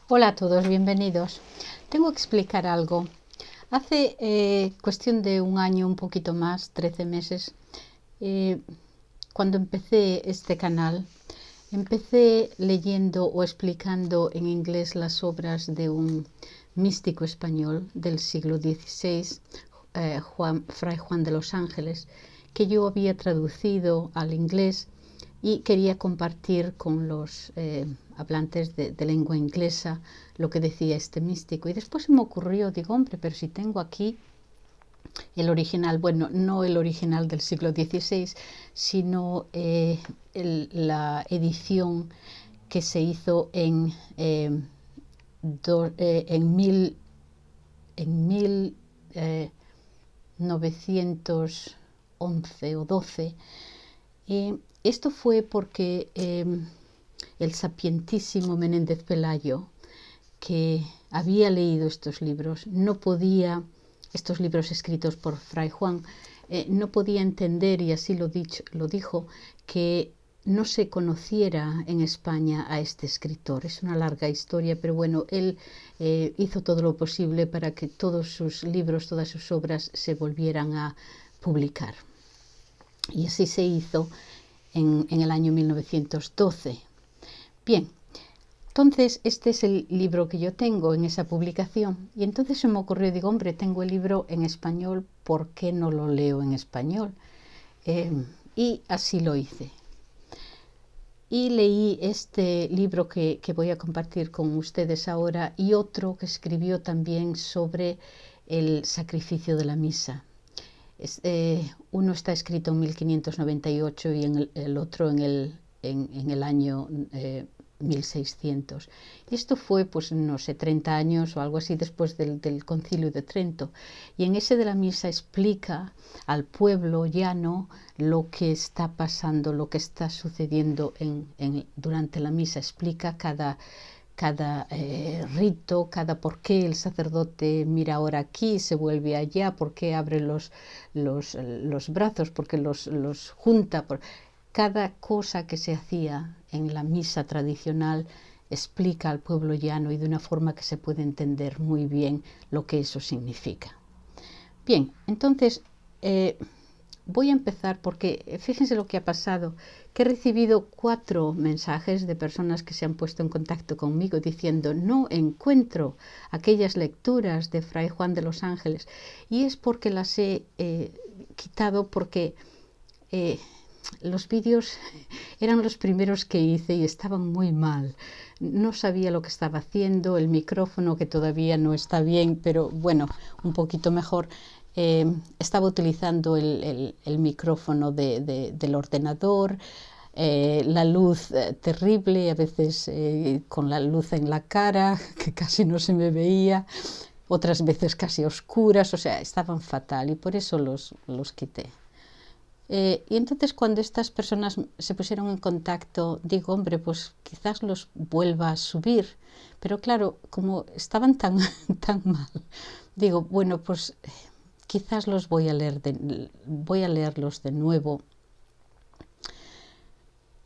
Hola a todos, bienvenidos. Tengo que explicar algo. Hace cuestión de un año, un poquito más, 13 meses, eh, cuando empecé este canal, empecé leyendo o explicando en inglés las obras de un místico español del siglo XVI, Fray Juan de los Ángeles, que yo había traducido al inglés y quería compartir con los hablantes de lengua inglesa lo que decía este místico. Y después se me ocurrió, digo, hombre, pero si tengo aquí el original, bueno, no el original del siglo XVI, sino la edición que se hizo en 1911 o 12. Esto fue porque el sapientísimo Menéndez Pelayo, que había leído estos libros, no podía, estos libros escritos por Fray Juan, no podía entender, y así lo dijo, que no se conociera en España a este escritor. Es una larga historia, pero bueno, él hizo todo lo posible para que todos sus libros, todas sus obras se volvieran a publicar. Y así se hizo en el año 1912. Bien, entonces este es el libro que yo tengo en esa publicación. Y entonces se me ocurrió, digo, hombre, tengo el libro en español, ¿por qué no lo leo en español? Y así lo hice. Y leí este libro que voy a compartir con ustedes ahora y otro que escribió también sobre el sacrificio de la misa. Uno está escrito en 1598 y el otro en el año 1600. Y esto fue, pues no sé, 30 años o algo así después del Concilio de Trento. Y en ese de la misa explica al pueblo llano lo que está pasando, lo que está sucediendo durante la misa. Explica cada rito, cada por qué el sacerdote mira ahora aquí, se vuelve allá, por qué abre los brazos, porque los junta. Cada cosa que se hacía en la misa tradicional explica al pueblo llano y de una forma que se puede entender muy bien lo que eso significa. Bien, entonces voy a empezar porque fíjense lo que ha pasado, que he recibido 4 mensajes de personas que se han puesto en contacto conmigo diciendo no encuentro aquellas lecturas de Fray Juan de los Ángeles, y es porque las he quitado porque los vídeos eran los primeros que hice y estaban muy mal. No sabía lo que estaba haciendo, el micrófono que todavía no está bien, pero bueno, un poquito mejor. Estaba utilizando el micrófono del ordenador, la luz terrible, a veces con la luz en la cara, que casi no se me veía, otras veces casi oscuras, o sea, estaban fatal y por eso los quité. Y entonces cuando estas personas se pusieron en contacto, digo, hombre, pues quizás los vuelva a subir. Pero claro, como estaban tan mal, digo, bueno, pues quizás los voy a leerlos de nuevo.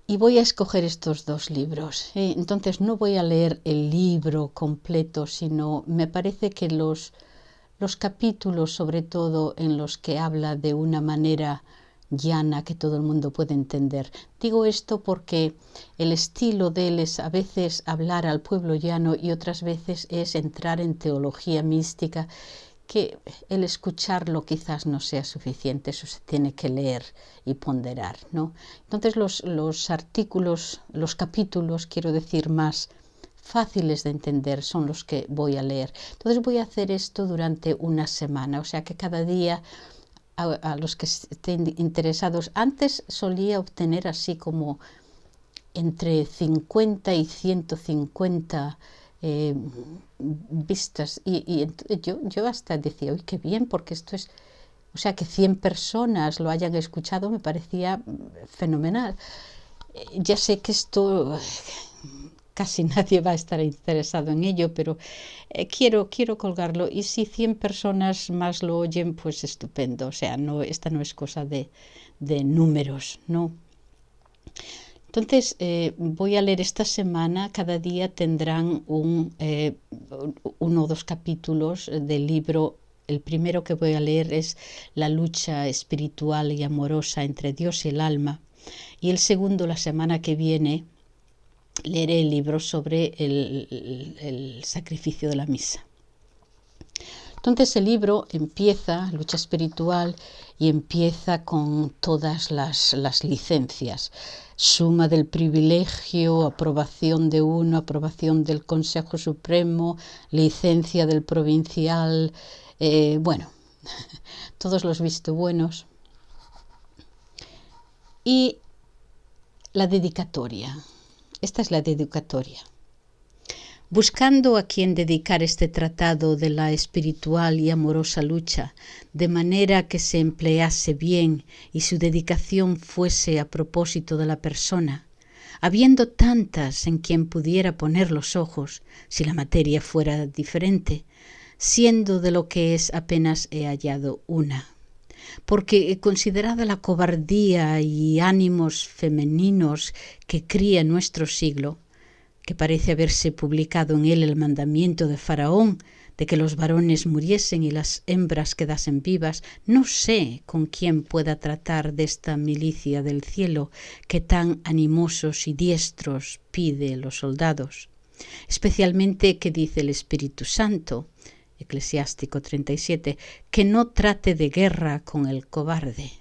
Y voy a escoger estos 2 libros. Entonces no voy a leer el libro completo, sino me parece que los capítulos, sobre todo en los que habla de una manera llana que todo el mundo puede entender. Digo esto porque el estilo de él es a veces hablar al pueblo llano y otras veces es entrar en teología mística, que el escucharlo quizás no sea suficiente, eso se tiene que leer y ponderar, ¿no? Entonces los artículos, los capítulos, quiero decir, más fáciles de entender son los que voy a leer. Entonces voy a hacer esto durante una semana, o sea que cada día a los que estén interesados. Antes solía obtener así como entre 50 y 150 vistas y yo hasta decía, uy, qué bien, porque esto es, o sea, que 100 personas lo hayan escuchado me parecía fenomenal. Ya sé que esto casi nadie va a estar interesado en ello, pero quiero colgarlo, y si 100 personas más lo oyen, pues estupendo. O sea, esta no es cosa de números, ¿no? Entonces, voy a leer esta semana, cada día tendrán uno o dos capítulos del libro. El primero que voy a leer es la lucha espiritual y amorosa entre Dios y el alma. Y el segundo, la semana que viene, leeré el libro sobre el sacrificio de la misa. Entonces el libro empieza, lucha espiritual, y empieza con todas las licencias. Suma del privilegio, aprobación de uno, aprobación del Consejo Supremo, licencia del provincial, bueno, todos los visto buenos. Y la dedicatoria. Esta es la dedicatoria. Buscando a quien dedicar este tratado de la espiritual y amorosa lucha, de manera que se emplease bien y su dedicación fuese a propósito de la persona, habiendo tantas en quien pudiera poner los ojos, si la materia fuera diferente, siendo de lo que es apenas he hallado una. Porque considerada la cobardía y ánimos femeninos que cría nuestro siglo, que parece haberse publicado en él el mandamiento de Faraón de que los varones muriesen y las hembras quedasen vivas, no sé con quién pueda tratar de esta milicia del cielo que tan animosos y diestros pide los soldados. Especialmente que dice el Espíritu Santo, Eclesiástico 37, que no trate de guerra con el cobarde.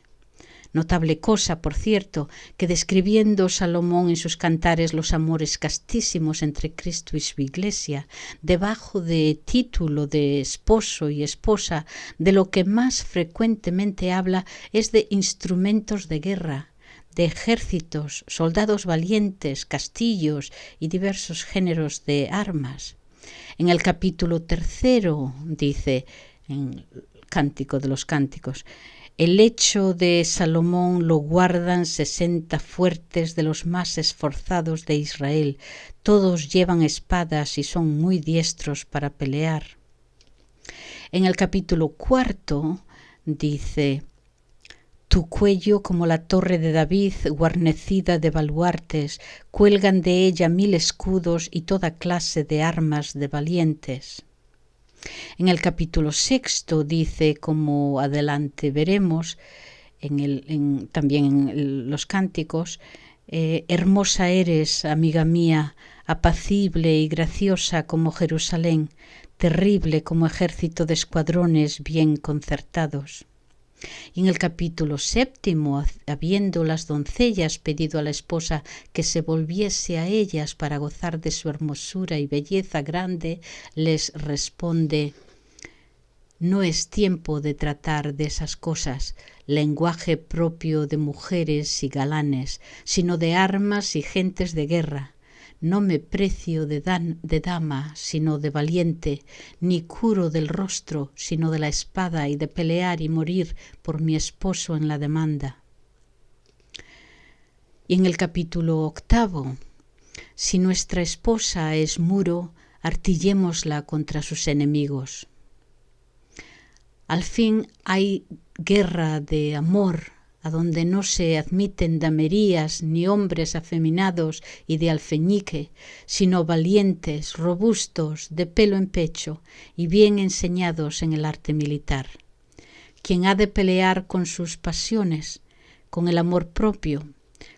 Notable cosa, por cierto, que describiendo Salomón en sus cantares los amores castísimos entre Cristo y su Iglesia, debajo de título de esposo y esposa, de lo que más frecuentemente habla es de instrumentos de guerra, de ejércitos, soldados valientes, castillos y diversos géneros de armas. En el capítulo 3 dice, en el Cántico de los Cánticos, el lecho de Salomón lo guardan 60 fuertes de los más esforzados de Israel. Todos llevan espadas y son muy diestros para pelear. En el capítulo 4 dice, tu cuello como la torre de David, guarnecida de baluartes, cuelgan de ella 1000 escudos y toda clase de armas de valientes. En el capítulo 6 dice, como adelante veremos, también en los cánticos, hermosa eres, amiga mía, apacible y graciosa como Jerusalén, terrible como ejército de escuadrones bien concertados. Y en el capítulo 7, habiendo las doncellas pedido a la esposa que se volviese a ellas para gozar de su hermosura y belleza grande, les responde, no es tiempo de tratar de esas cosas, lenguaje propio de mujeres y galanes, sino de armas y gentes de guerra. No me precio de dama, sino de valiente, ni curo del rostro, sino de la espada y de pelear y morir por mi esposo en la demanda. Y en el capítulo 8, si nuestra esposa es muro, artillémosla contra sus enemigos. Al fin hay guerra de amor, a donde no se admiten damerías ni hombres afeminados y de alfeñique, sino valientes, robustos, de pelo en pecho y bien enseñados en el arte militar. Quien ha de pelear con sus pasiones, con el amor propio,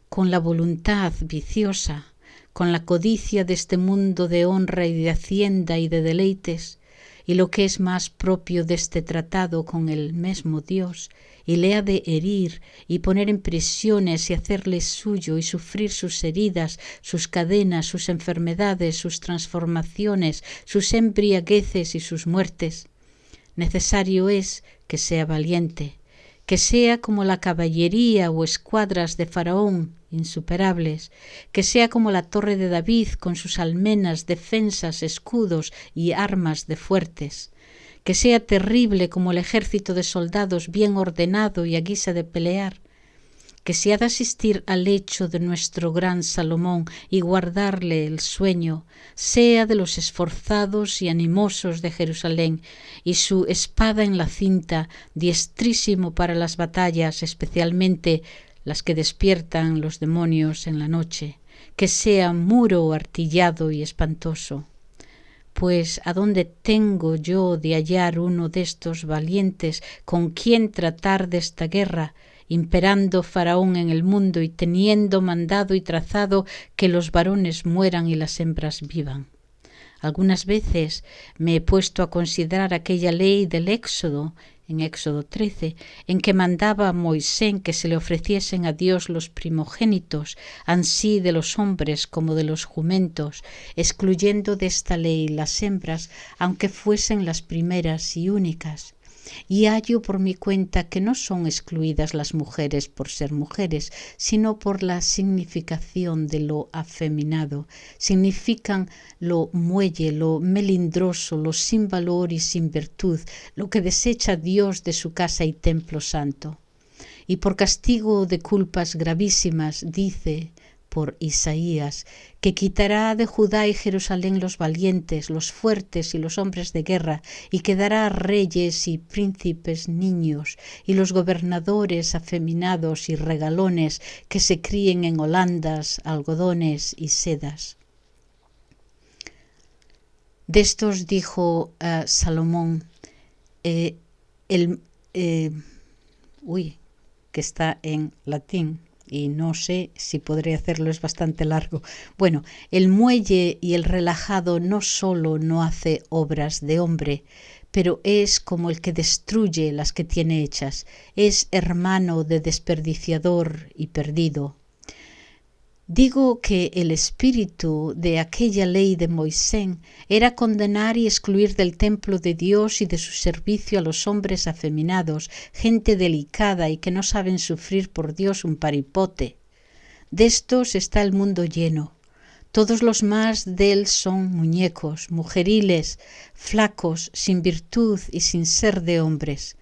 con la voluntad viciosa, con la codicia de este mundo de honra y de hacienda y de deleites, y lo que es más propio de este tratado con el mismo Dios, y le ha de herir y poner en prisiones y hacerle suyo y sufrir sus heridas, sus cadenas, sus enfermedades, sus transformaciones, sus embriagueces y sus muertes. Necesario es que sea valiente, que sea como la caballería o escuadras de Faraón, insuperables, que sea como la torre de David con sus almenas, defensas, escudos y armas de fuertes, que sea terrible como el ejército de soldados bien ordenado y a guisa de pelear, que se ha de asistir al lecho de nuestro gran Salomón y guardarle el sueño, sea de los esforzados y animosos de Jerusalén, y su espada en la cinta, diestrísimo para las batallas, especialmente las que despiertan los demonios en la noche, que sea muro artillado y espantoso. Pues ¿a dónde tengo yo de hallar uno de estos valientes con quien tratar de esta guerra, imperando Faraón en el mundo y teniendo mandado y trazado que los varones mueran y las hembras vivan? Algunas veces me he puesto a considerar aquella ley del Éxodo, en Éxodo 13, en que mandaba a Moisés que se le ofreciesen a Dios los primogénitos, ansí de los hombres como de los jumentos, excluyendo de esta ley las hembras, aunque fuesen las primeras y únicas. Y hallo por mi cuenta que no son excluidas las mujeres por ser mujeres, sino por la significación de lo afeminado. Significan lo muelle, lo melindroso, lo sin valor y sin virtud, lo que desecha Dios de su casa y templo santo. Y por castigo de culpas gravísimas, dice por Isaías, que quitará de Judá y Jerusalén los valientes, los fuertes y los hombres de guerra, y que dará reyes y príncipes niños, y los gobernadores afeminados y regalones que se críen en holandas, algodones y sedas. De estos dijo Salomón, que está en latín, y no sé si podré hacerlo, es bastante largo. Bueno, el muelle y el relajado no solo no hace obras de hombre, pero es como el que destruye las que tiene hechas, es hermano de desperdiciador y perdido. Digo que el espíritu de aquella ley de Moisés era condenar y excluir del templo de Dios y de su servicio a los hombres afeminados, gente delicada y que no saben sufrir por Dios un paripote. De estos está el mundo lleno. Todos los más de él son muñecos, mujeriles, flacos, sin virtud y sin ser de hombres.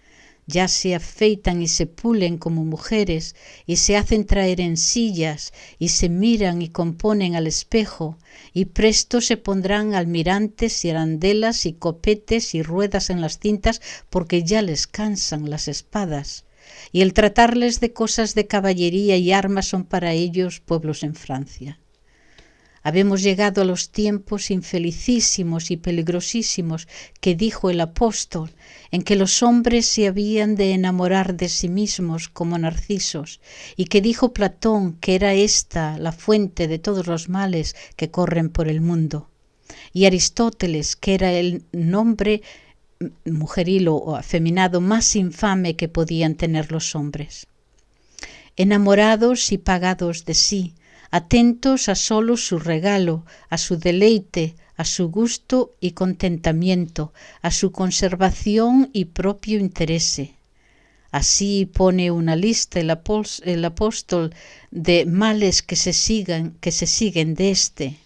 Ya se afeitan y se pulen como mujeres, y se hacen traer en sillas, y se miran y componen al espejo, y presto se pondrán almirantes y arandelas y copetes y ruedas en las cintas, porque ya les cansan las espadas. Y el tratarles de cosas de caballería y armas son para ellos pueblos en Francia. Habemos llegado a los tiempos infelicísimos y peligrosísimos que dijo el apóstol, en que los hombres se habían de enamorar de sí mismos como narcisos, y que dijo Platón que era esta la fuente de todos los males que corren por el mundo, y Aristóteles que era el nombre mujeril o afeminado más infame que podían tener los hombres. Enamorados y pagados de sí, atentos a solo su regalo, a su deleite, a su gusto y contentamiento, a su conservación y propio interés. Así pone una lista el apóstol de males que se siguen de este.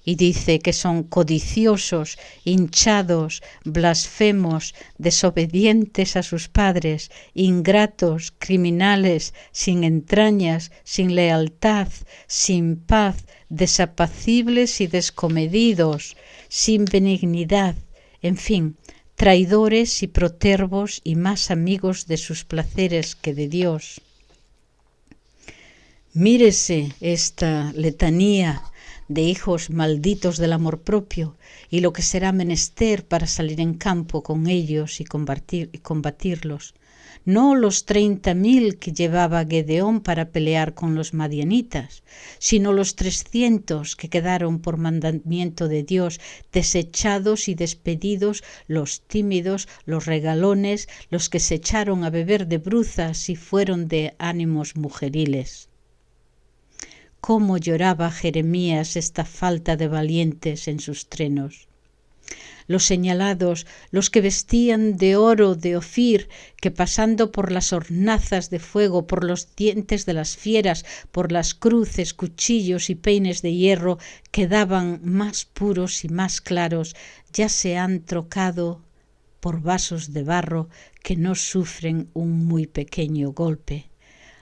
Y dice que son codiciosos, hinchados, blasfemos, desobedientes a sus padres, ingratos, criminales, sin entrañas, sin lealtad, sin paz, desapacibles y descomedidos, sin benignidad, en fin, traidores y protervos y más amigos de sus placeres que de Dios. Mírese esta letanía de hijos malditos del amor propio y lo que será menester para salir en campo con ellos y combatirlos. No los 30.000 que llevaba Gedeón para pelear con los madianitas, sino los 300 que quedaron por mandamiento de Dios, desechados y despedidos, los tímidos, los regalones, los que se echaron a beber de bruzas y fueron de ánimos mujeriles. Cómo lloraba Jeremías esta falta de valientes en sus trenos. Los señalados, los que vestían de oro de Ofir, que pasando por las hornazas de fuego, por los dientes de las fieras, por las cruces, cuchillos y peines de hierro, quedaban más puros y más claros, ya se han trocado por vasos de barro que no sufren un muy pequeño golpe.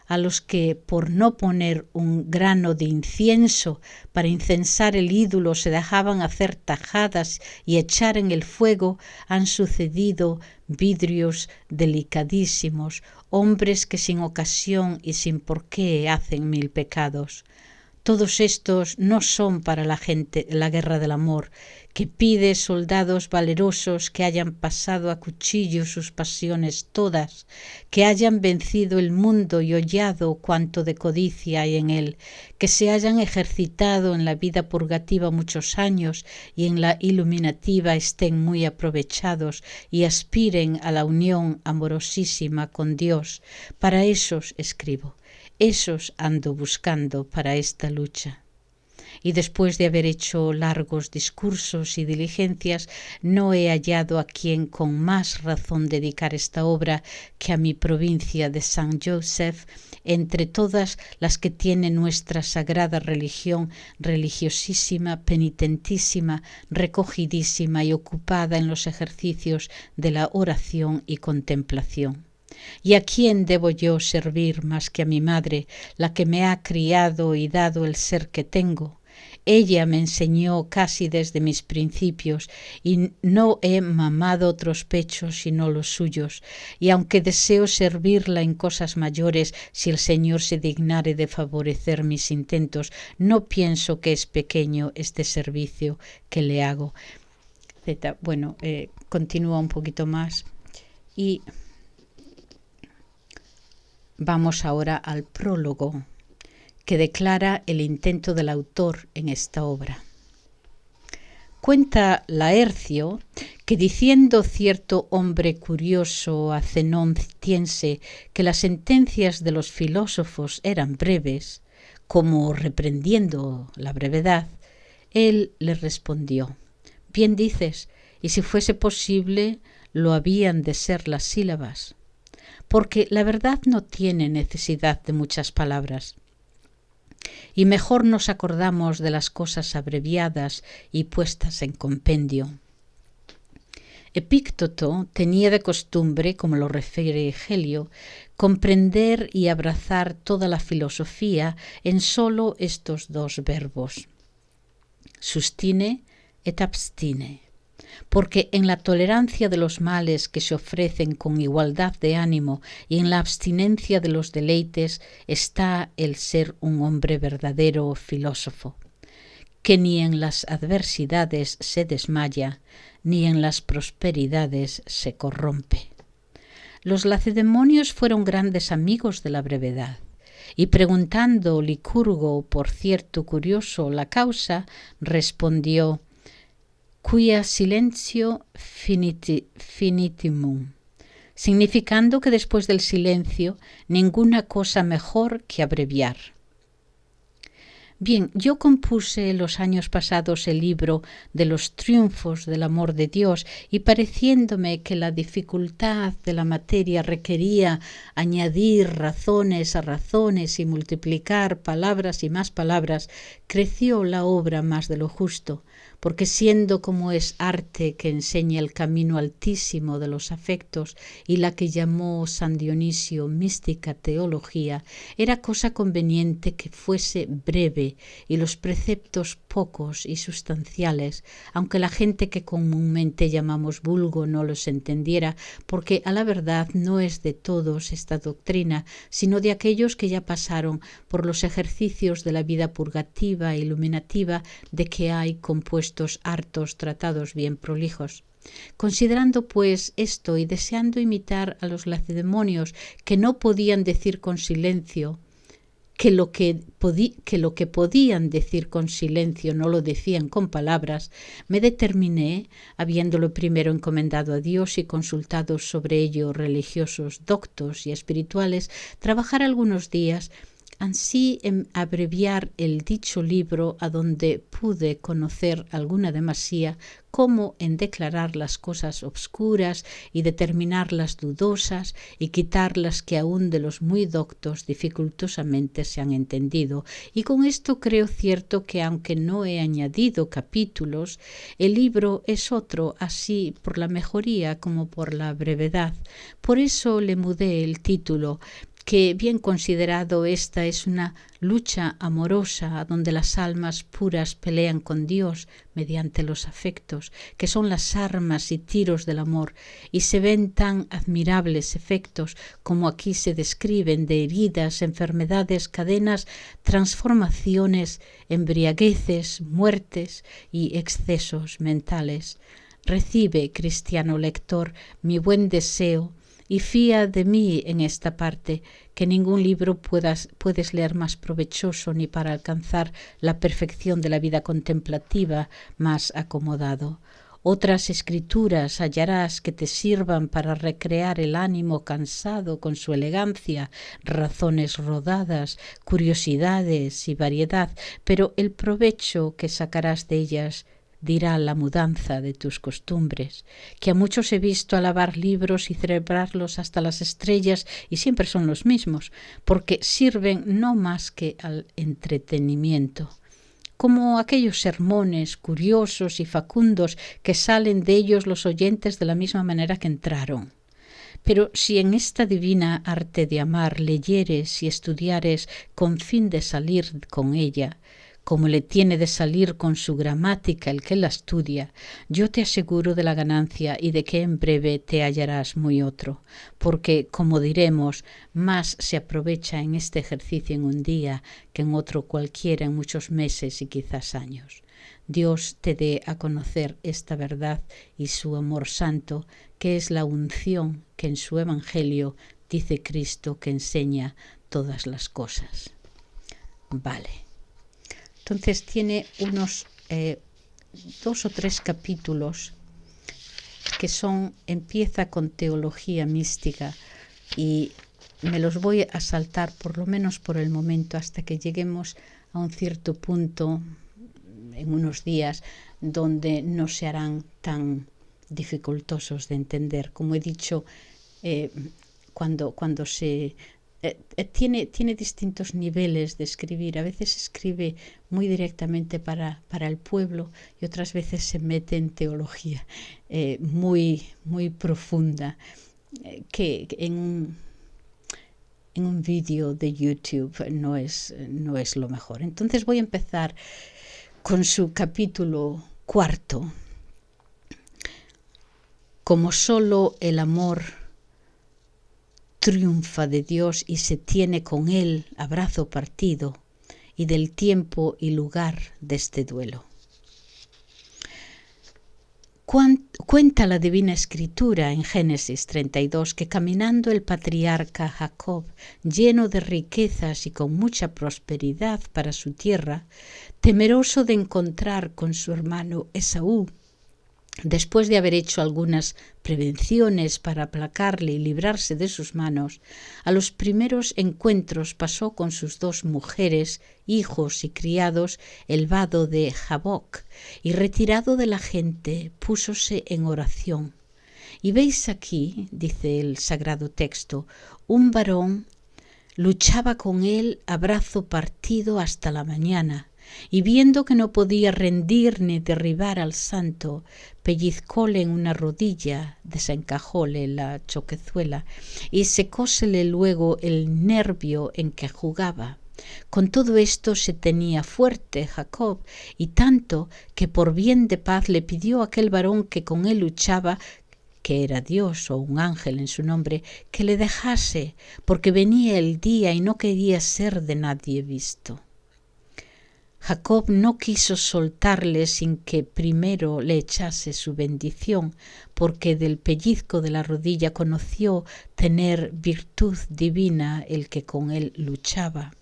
a los que por no poner un grano de incienso para incensar el ídolo se dejaban hacer tajadas y echar en el fuego, han sucedido vidrios delicadísimos, hombres que sin ocasión y sin por qué hacen mil pecados. Todos estos no son para la guerra del amor, que pide soldados valerosos que hayan pasado a cuchillo sus pasiones todas, que hayan vencido el mundo y hollado cuanto de codicia hay en él, que se hayan ejercitado en la vida purgativa muchos años y en la iluminativa estén muy aprovechados y aspiren a la unión amorosísima con Dios. Para esos escribo. Esos ando buscando para esta lucha. Y después de haber hecho largos discursos y diligencias, no he hallado a quien con más razón dedicar esta obra que a mi provincia de San Joseph, entre todas las que tiene nuestra sagrada religión, religiosísima, penitentísima, recogidísima y ocupada en los ejercicios de la oración y contemplación. ¿Y a quién debo yo servir más que a mi madre, la que me ha criado y dado el ser que tengo? Ella me enseñó casi desde mis principios y no he mamado otros pechos sino los suyos, y aunque deseo servirla en cosas mayores, si el Señor se dignare de favorecer mis intentos, no pienso que es pequeño este servicio que le hago. Bueno, continúa un poquito más y vamos ahora al prólogo que declara el intento del autor en esta obra. Cuenta Laercio que diciendo cierto hombre curioso a Zenón Citiense que las sentencias de los filósofos eran breves, como reprendiendo la brevedad, él le respondió: bien dices, y si fuese posible, lo habían de ser las sílabas, porque la verdad no tiene necesidad de muchas palabras. Y mejor nos acordamos de las cosas abreviadas y puestas en compendio. Epícteto tenía de costumbre, como lo refiere Helio, comprender y abrazar toda la filosofía en solo estos dos verbos: sustine et abstine. Porque en la tolerancia de los males que se ofrecen con igualdad de ánimo y en la abstinencia de los deleites está el ser un hombre verdadero filósofo, que ni en las adversidades se desmaya, ni en las prosperidades se corrompe. Los lacedemonios fueron grandes amigos de la brevedad, y preguntando Licurgo por cierto curioso la causa, respondió: quia silentio finitimum, significando que después del silencio ninguna cosa mejor que abreviar. Bien, yo compuse los años pasados el libro de los triunfos del amor de Dios y pareciéndome que la dificultad de la materia requería añadir razones a razones y multiplicar palabras y más palabras, creció la obra más de lo justo, porque siendo como es arte que enseña el camino altísimo de los afectos y la que llamó San Dionisio mística teología, era cosa conveniente que fuese breve y los preceptos pocos y sustanciales, aunque la gente que comúnmente llamamos vulgo no los entendiera, porque a la verdad no es de todos esta doctrina, sino de aquellos que ya pasaron por los ejercicios de la vida purgativa e iluminativa, de que hay compuestos hartos tratados bien prolijos. Considerando pues esto y deseando imitar a los lacedemonios, que no podían decir con silencio, que lo que podían decir con silencio no lo decían con palabras, me determiné, habiéndolo primero encomendado a Dios y consultado sobre ello religiosos doctos y espirituales, trabajar algunos días ansí en abreviar el dicho libro, a donde pude conocer alguna demasía, como en declarar las cosas obscuras y determinar las dudosas y quitar las que aún de los muy doctos dificultosamente se han entendido. Y con esto creo cierto que, aunque no he añadido capítulos, el libro es otro, así por la mejoría como por la brevedad. Por eso le mudé el título, que bien considerado esta es una lucha amorosa donde las almas puras pelean con Dios mediante los afectos, que son las armas y tiros del amor, y se ven tan admirables efectos como aquí se describen de heridas, enfermedades, cadenas, transformaciones, embriagueces, muertes y excesos mentales. Recibe, cristiano lector, mi buen deseo y fía de mí en esta parte, que ningún libro puedes leer más provechoso ni para alcanzar la perfección de la vida contemplativa más acomodado. Otras escrituras hallarás que te sirvan para recrear el ánimo cansado con su elegancia, razones rodadas, curiosidades y variedad, pero el provecho que sacarás de ellas dirá la mudanza de tus costumbres, que a muchos he visto alabar libros y celebrarlos hasta las estrellas y siempre son los mismos, porque sirven no más que al entretenimiento, como aquellos sermones curiosos y facundos que salen de ellos los oyentes de la misma manera que entraron. Pero si en esta divina arte de amar leyeres y estudiares con fin de salir con ella, como le tiene de salir con su gramática el que la estudia, yo te aseguro de la ganancia y de que en breve te hallarás muy otro, porque, como diremos, más se aprovecha en este ejercicio en un día que en otro cualquiera en muchos meses y quizás años. Dios te dé a conocer esta verdad y su amor santo, que es la unción que en su Evangelio dice Cristo que enseña todas las cosas. Vale. Entonces tiene unos 2 o 3 capítulos que empieza con teología mística y me los voy a saltar por lo menos por el momento hasta que lleguemos a un cierto punto en unos días donde no se harán tan dificultosos de entender. Como he dicho, cuando se... tiene distintos niveles de escribir. A veces escribe muy directamente para el pueblo y otras veces se mete en teología muy profunda, que en un vídeo de YouTube no es lo mejor. Entonces voy a empezar con su capítulo 4. Como solo el amor triunfa de Dios y se tiene con él a brazo partido, y del tiempo y lugar de este duelo. Cuenta la Divina Escritura en Génesis 32 que caminando el patriarca Jacob, lleno de riquezas y con mucha prosperidad para su tierra, temeroso de encontrar con su hermano Esaú, después de haber hecho algunas prevenciones para aplacarle y librarse de sus manos, a los primeros encuentros pasó con sus 2 mujeres, hijos y criados, el vado de Jaboc, y retirado de la gente, púsose en oración. Y veis aquí, dice el sagrado texto, un varón luchaba con él a brazo partido hasta la mañana, y viendo que no podía rendir ni derribar al santo, pellizcóle en una rodilla, desencajóle la choquezuela y secósele luego el nervio en que jugaba. Con todo esto se tenía fuerte Jacob, y tanto que por bien de paz le pidió a aquel varón que con él luchaba, que era Dios o un ángel en su nombre, que le dejase, porque venía el día y no quería ser de nadie visto. Jacob no quiso soltarle sin que primero le echase su bendición, porque del pellizco de la rodilla conoció tener virtud divina el que con él luchaba.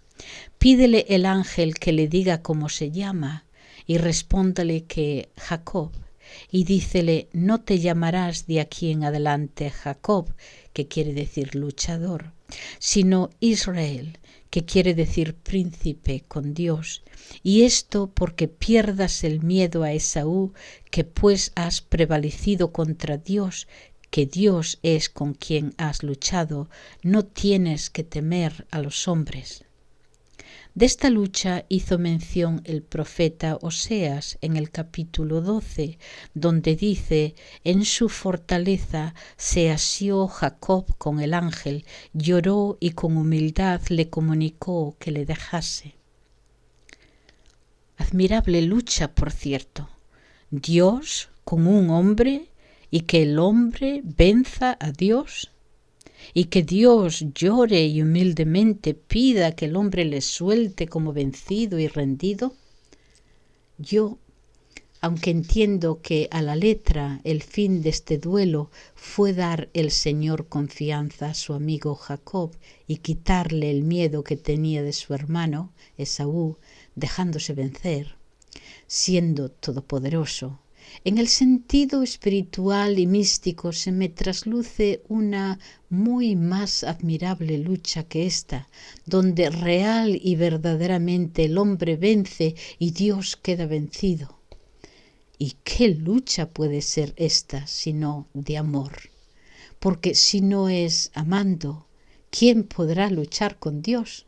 Pídele el ángel que le diga cómo se llama, y respóndale que Jacob, y dícele, no te llamarás de aquí en adelante Jacob, que quiere decir luchador, sino Israel, que quiere decir príncipe con Dios, y esto porque pierdas el miedo a Esaú, que pues has prevalecido contra Dios, que Dios es con quien has luchado, no tienes que temer a los hombres. De esta lucha hizo mención el profeta Oseas en el capítulo 12, donde dice: en su fortaleza se asió Jacob con el ángel, lloró y con humildad le comunicó que le dejase. Admirable lucha, por cierto. Dios con un hombre y que el hombre venza a Dios. Y que Dios llore y humildemente pida que el hombre le suelte como vencido y rendido. Yo, aunque entiendo que a la letra el fin de este duelo fue dar el Señor confianza a su amigo Jacob y quitarle el miedo que tenía de su hermano Esaú, dejándose vencer, siendo todopoderoso, en el sentido espiritual y místico se me trasluce una muy más admirable lucha que esta, donde real y verdaderamente el hombre vence y Dios queda vencido. ¿Y qué lucha puede ser esta sino de amor? Porque si no es amando, ¿quién podrá luchar con Dios?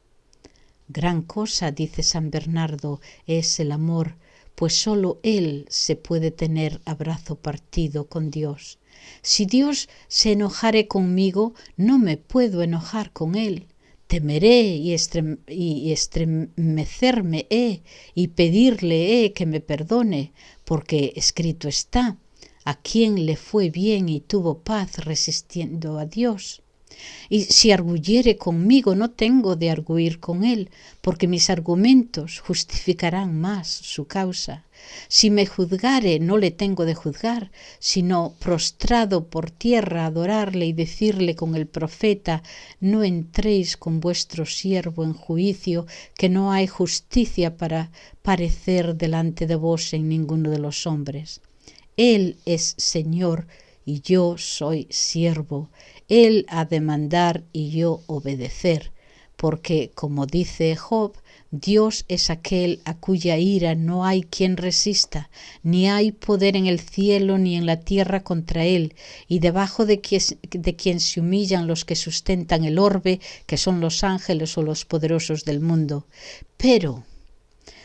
Gran cosa, dice San Bernardo, es el amor, pues solo él se puede tener a brazo partido con Dios. Si Dios se enojare conmigo, no me puedo enojar con él. Temeré y estremecerme y pedirle que me perdone, porque escrito está: a quien le fue bien y tuvo paz resistiendo a Dios. Y si arguyere conmigo, no tengo de arguir con él, porque mis argumentos justificarán más su causa. Si me juzgare, no le tengo de juzgar, sino prostrado por tierra adorarle y decirle con el profeta: no entréis con vuestro siervo en juicio, que no hay justicia para parecer delante de vos en ninguno de los hombres. Él es Señor y yo soy siervo. Él ha de mandar y yo obedecer, porque, como dice Job, Dios es aquel a cuya ira no hay quien resista, ni hay poder en el cielo ni en la tierra contra él, y debajo de quien se humillan los que sustentan el orbe, que son los ángeles o los poderosos del mundo. Pero,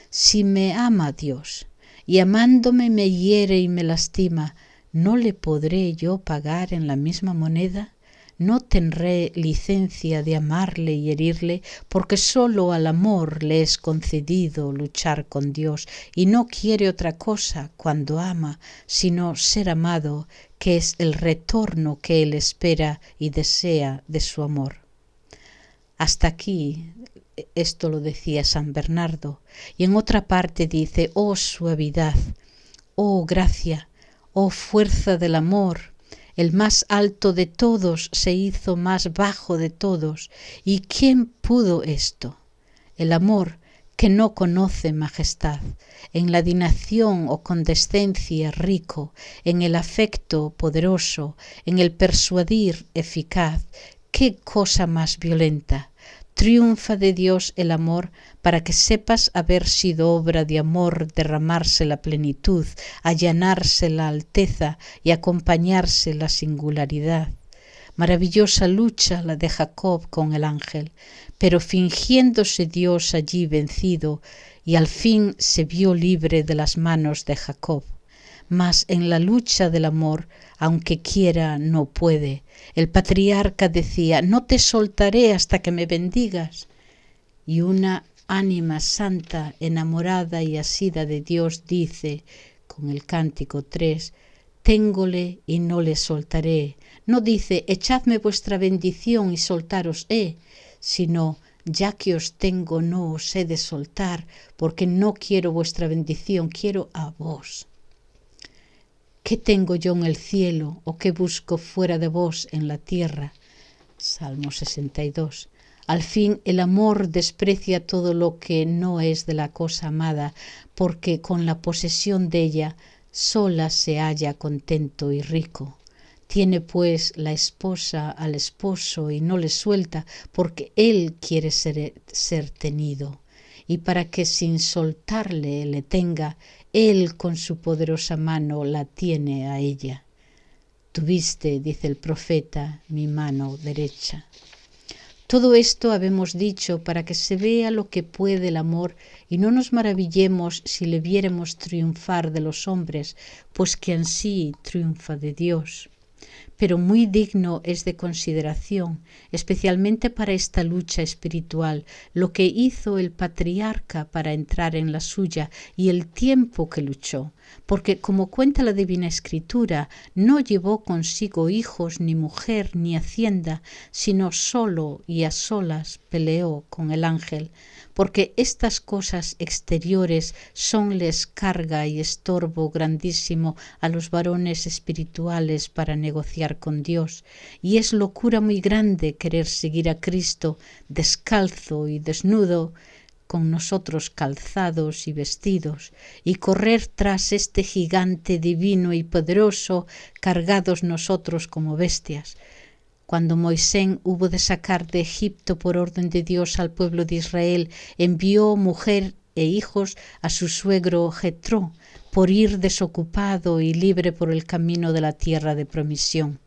si me ama Dios, y amándome me hiere y me lastima, ¿no le podré yo pagar en la misma moneda? No tendré licencia de amarle y herirle, porque solo al amor le es concedido luchar con Dios, y no quiere otra cosa cuando ama, sino ser amado, que es el retorno que él espera y desea de su amor. Hasta aquí esto lo decía San Bernardo, y en otra parte dice: oh suavidad, oh gracia, oh fuerza del amor. El más alto de todos se hizo más bajo de todos. ¿Y quién pudo esto? El amor, que no conoce majestad, en la dignación o condescencia rico, en el afecto poderoso, en el persuadir eficaz. ¿Qué cosa más violenta? Triunfa de Dios el amor, para que sepas haber sido obra de amor derramarse la plenitud, allanarse la alteza y acompañarse la singularidad. Maravillosa lucha la de Jacob con el ángel, pero fingiéndose Dios allí vencido, y al fin se vio libre de las manos de Jacob. Mas en la lucha del amor, aunque quiera, no puede. El patriarca decía: no te soltaré hasta que me bendigas. Y una ánima santa, enamorada y asida de Dios, dice, con el cántico 3, téngole y no le soltaré. No dice: echadme vuestra bendición y soltaros sino: ya que os tengo no os he de soltar, porque no quiero vuestra bendición, quiero a vos. ¿Qué tengo yo en el cielo o qué busco fuera de vos en la tierra? Salmo 62. Al fin el amor desprecia todo lo que no es de la cosa amada, porque con la posesión de ella sola se halla contento y rico. Tiene pues la esposa al esposo y no le suelta, porque él quiere ser tenido. Y para que sin soltarle le tenga, él con su poderosa mano la tiene a ella. Tuviste, dice el profeta, mi mano derecha. Todo esto habemos dicho para que se vea lo que puede el amor y no nos maravillemos si le viéremos triunfar de los hombres, pues que ansí triunfa de Dios. Pero muy digno es de consideración, especialmente para esta lucha espiritual, lo que hizo el patriarca para entrar en la suya y el tiempo que luchó, porque como cuenta la Divina Escritura, no llevó consigo hijos, ni mujer, ni hacienda, sino solo y a solas peleó con el ángel, porque estas cosas exteriores sonles carga y estorbo grandísimo a los varones espirituales para negociar con Dios, y es locura muy grande querer seguir a Cristo descalzo y desnudo, con nosotros calzados y vestidos, y correr tras este gigante divino y poderoso, cargados nosotros como bestias. Cuando Moisés hubo de sacar de Egipto por orden de Dios al pueblo de Israel, envió mujer e hijos a su suegro Jetro por ir desocupado y libre por el camino de la tierra de promisión.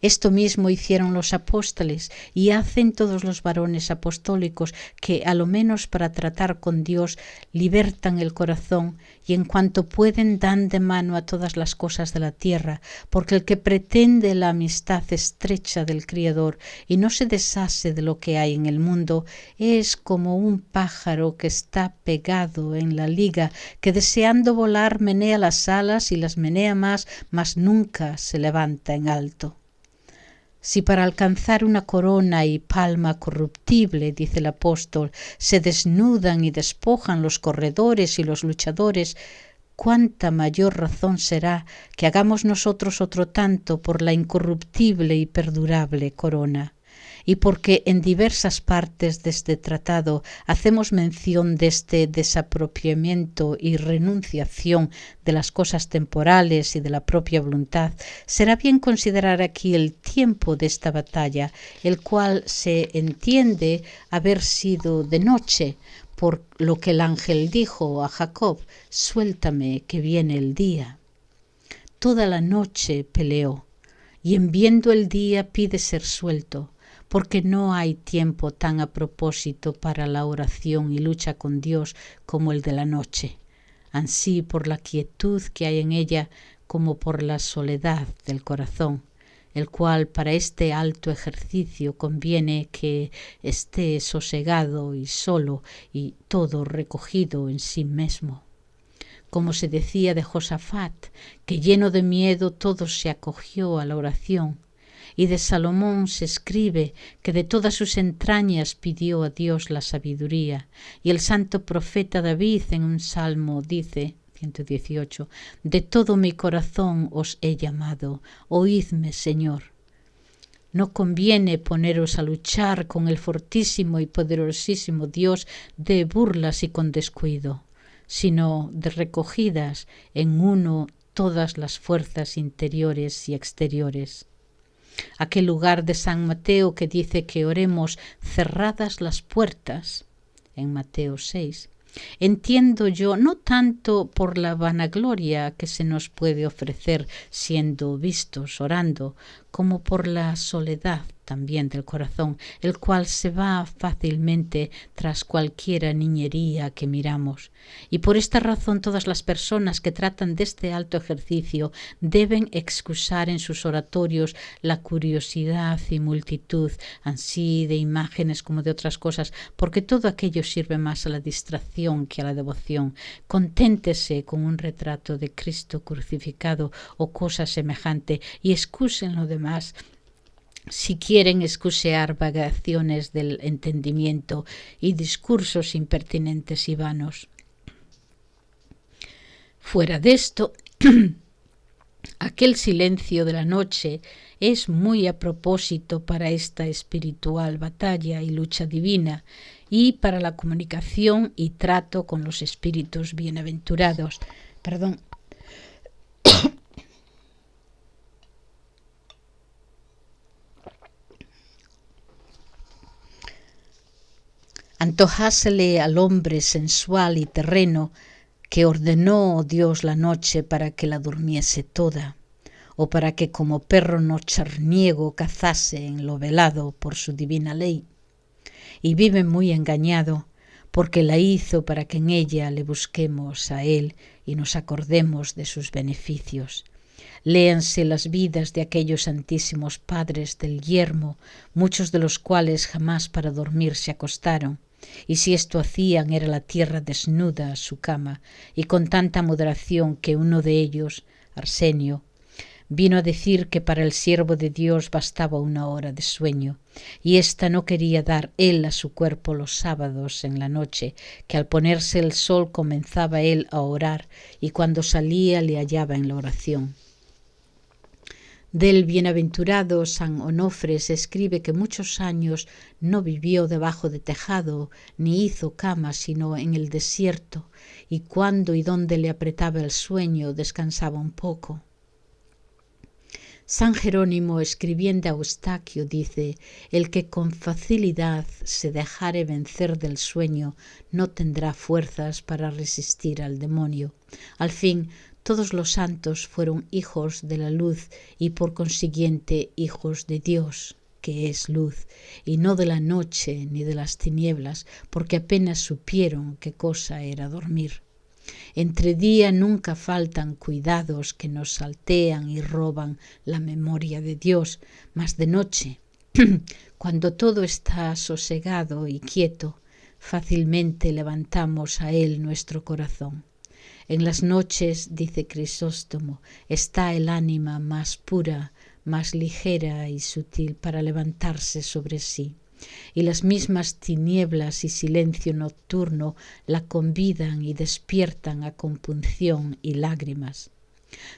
Esto mismo hicieron los apóstoles y hacen todos los varones apostólicos que, a lo menos para tratar con Dios, libertan el corazón y en cuanto pueden dan de mano a todas las cosas de la tierra, porque el que pretende la amistad estrecha del Criador y no se deshace de lo que hay en el mundo, es como un pájaro que está pegado en la liga, que deseando volar menea las alas y las menea más, mas nunca se levanta en alto. Si para alcanzar una corona y palma corruptible, dice el apóstol, se desnudan y despojan los corredores y los luchadores, cuánta mayor razón será que hagamos nosotros otro tanto por la incorruptible y perdurable corona. Y porque en diversas partes de este tratado hacemos mención de este desapropiamiento y renunciación de las cosas temporales y de la propia voluntad, será bien considerar aquí el tiempo de esta batalla, el cual se entiende haber sido de noche, por lo que el ángel dijo a Jacob: suéltame que viene el día. Toda la noche peleó, y en viendo el día pide ser suelto, porque no hay tiempo tan a propósito para la oración y lucha con Dios como el de la noche, ansí por la quietud que hay en ella como por la soledad del corazón, el cual para este alto ejercicio conviene que esté sosegado y solo y todo recogido en sí mismo. Como se decía de Josafat, que lleno de miedo todo se acogió a la oración, y de Salomón se escribe que de todas sus entrañas pidió a Dios la sabiduría, y el santo profeta David en un salmo dice, 118, de todo mi corazón os he llamado, oídme, Señor. No conviene poneros a luchar con el fortísimo y poderosísimo Dios de burlas y con descuido, sino de recogidas en uno todas las fuerzas interiores y exteriores. Aquel lugar de San Mateo que dice que oremos cerradas las puertas, en Mateo 6, entiendo yo no tanto por la vanagloria que se nos puede ofrecer siendo vistos orando, como por la soledad también del corazón, el cual se va fácilmente tras cualquiera niñería que miramos. Y por esta razón todas las personas que tratan de este alto ejercicio deben excusar en sus oratorios la curiosidad y multitud, ansí de imágenes como de otras cosas, porque todo aquello sirve más a la distracción que a la devoción. Conténtese con un retrato de Cristo crucificado o cosa semejante y excusen lo demás. Si quieren excusear vagaciones del entendimiento y discursos impertinentes y vanos. Fuera de esto, aquel silencio de la noche es muy a propósito para esta espiritual batalla y lucha divina y para la comunicación y trato con los espíritus bienaventurados. Antojásele al hombre sensual y terreno que ordenó Dios la noche para que la durmiese toda, o para que como perro nocharniego cazase en lo velado por su divina ley. y vive muy engañado, porque la hizo para que en ella le busquemos a Él y nos acordemos de sus beneficios. Léanse las vidas de aquellos santísimos padres del yermo, muchos de los cuales jamás para dormir se acostaron, y si esto hacían era la tierra desnuda a su cama, y con tanta moderación que uno de ellos, Arsenio, vino a decir que para el siervo de Dios bastaba 1 hora de sueño, y ésta no quería dar él a su cuerpo los sábados en la noche, que al ponerse el sol comenzaba él a orar, y cuando salía le hallaba en la oración. Del bienaventurado San Onofre se escribe que muchos años no vivió debajo de tejado, ni hizo cama sino en el desierto, y cuando y donde le apretaba el sueño descansaba un poco. San Jerónimo, escribiendo a Eustaquio, dice: el que con facilidad se dejare vencer del sueño no tendrá fuerzas para resistir al demonio. Al fin, todos los santos fueron hijos de la luz y por consiguiente hijos de Dios, que es luz, y no de la noche ni de las tinieblas, porque apenas supieron qué cosa era dormir. Entre día nunca faltan cuidados que nos saltean y roban la memoria de Dios, mas de noche, cuando todo está sosegado y quieto, fácilmente levantamos a Él nuestro corazón. En las noches, dice Crisóstomo, está el ánima más pura, más ligera y sutil para levantarse sobre sí, y las mismas tinieblas y silencio nocturno la convidan y despiertan a compunción y lágrimas.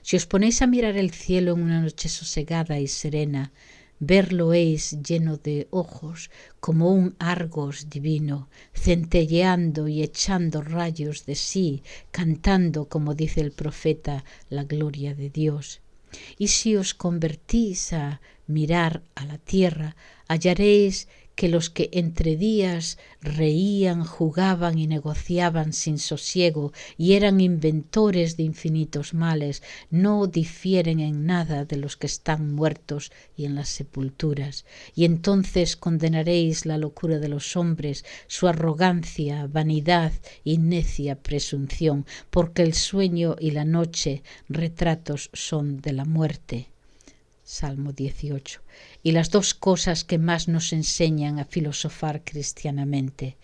Si os ponéis a mirar el cielo en una noche sosegada y serena, verlo es lleno de ojos, como un Argos divino, centelleando y echando rayos de sí, cantando, como dice el profeta, la gloria de Dios. Y si os convertís a mirar a la tierra, hallaréis que los que entre días reían, jugaban y negociaban sin sosiego y eran inventores de infinitos males, no difieren en nada de los que están muertos y en las sepulturas. Y entonces condenaréis la locura de los hombres, su arrogancia, vanidad y necia presunción, porque el sueño y la noche retratos son de la muerte. Salmo 18. Y las dos cosas que más nos enseñan a filosofar cristianamente.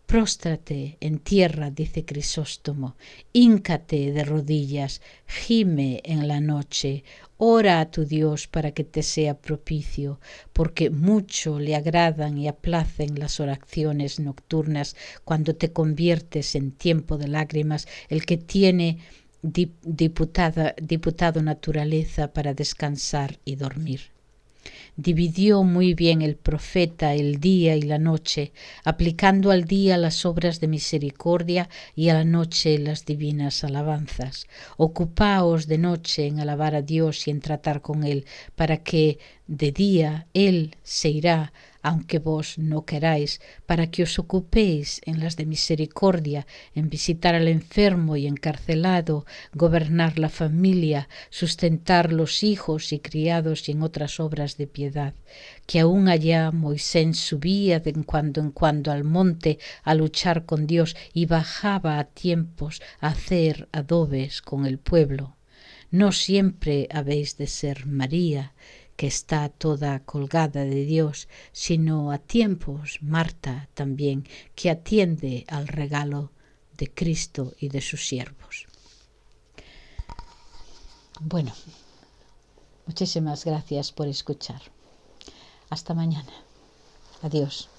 Próstrate en tierra, dice Crisóstomo, híncate de rodillas, gime en la noche, ora a tu Dios para que te sea propicio, porque mucho le agradan y aplacen las oraciones nocturnas cuando te conviertes en tiempo de lágrimas, el que tiene diputado naturaleza para descansar y dormir. Dividió muy bien el profeta el día y la noche, aplicando al día las obras de misericordia y a la noche las divinas alabanzas. Ocupaos de noche en alabar a Dios y en tratar con Él, para que de día Él se irá, aunque vos no queráis, para que os ocupéis en las de misericordia, en visitar al enfermo y encarcelado, gobernar la familia, sustentar los hijos y criados y en otras obras de piedad. Que aún allá Moisés subía de en cuando al monte a luchar con Dios y bajaba a tiempos a hacer adobes con el pueblo. No siempre habéis de ser María, que está toda colgada de Dios, sino a tiempos Marta también, que atiende al regalo de Cristo y de sus siervos. Bueno, muchísimas gracias por escuchar. Hasta mañana. Adiós.